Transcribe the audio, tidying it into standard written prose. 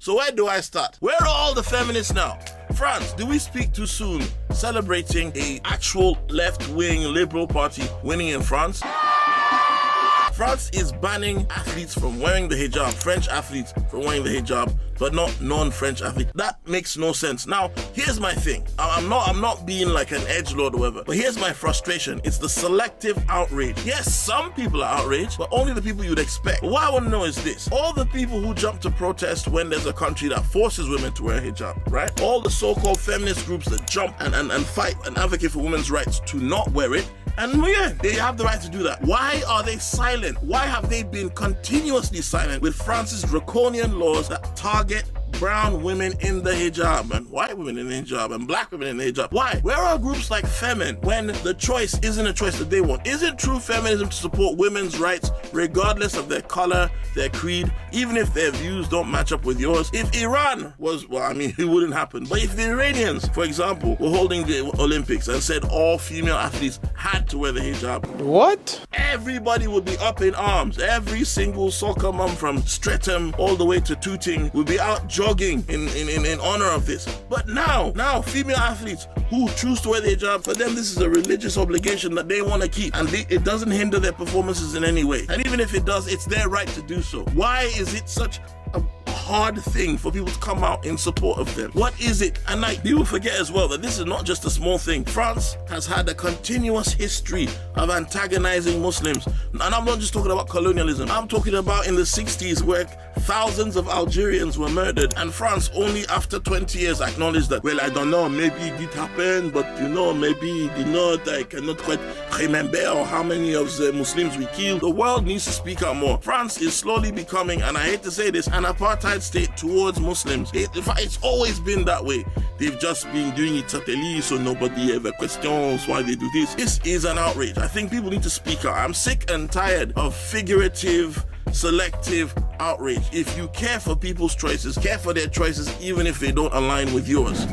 So where do I start? Where are all the feminists now? France, do we speak too soon celebrating a actual left-wing liberal party winning in France? France is banning athletes from wearing the hijab, French athletes from wearing the hijab, but not non-French athletes. That makes no sense. Now, here's my thing. I'm not being like an edgelord or whatever, but here's my frustration. It's the selective outrage. Yes, some people are outraged, but only the people you'd expect. But what I want to know is this. All the people who jump to protest when there's a country that forces women to wear hijab, right? All the so-called feminist groups that jump and fight and advocate for women's rights to not wear it, and yeah, they have the right to do that. Why are they silent? Why have they been continuously silent with France's draconian laws that target brown women in the hijab and white women in the hijab and black women in the hijab? Why? Where are groups like Femin when the choice isn't a choice that they want? Isn't true feminism to support women's rights regardless of their color, their creed, even if their views don't match up with yours? If Iran was, well, I mean, it wouldn't happen. But if the Iranians, for example, were holding the Olympics and said all female athletes had to wear the hijab, what? Everybody would be up in arms. Every single soccer mom from Streatham all the way to Tooting would be out jogging in honor of this. But now female athletes who choose to wear the hijab, for them this is a religious obligation that they want to keep, and it doesn't hinder their performances in any way. And even if it does, it's their right to do so. Why is it such a hard thing for people to come out in support of them? What is it? And like, people forget as well that this is not just a small thing. France has had a continuous history of antagonizing Muslims. And I'm not just talking about colonialism. I'm talking about in the 60s where thousands of Algerians were murdered, and France only after 20 years acknowledged that, well, I don't know, maybe it did happen, but maybe it did not. I cannot quite remember how many of the Muslims we killed. The world needs to speak out more. France is slowly becoming, and I hate to say this, an apartheid state towards Muslims. It's always been that way. They've just been doing it subtly, so nobody ever questions why they do this. This is an outrage. I think people need to speak out. I'm sick and tired of figurative, selective outrage. If you care for people's choices, care for their choices even if they don't align with yours.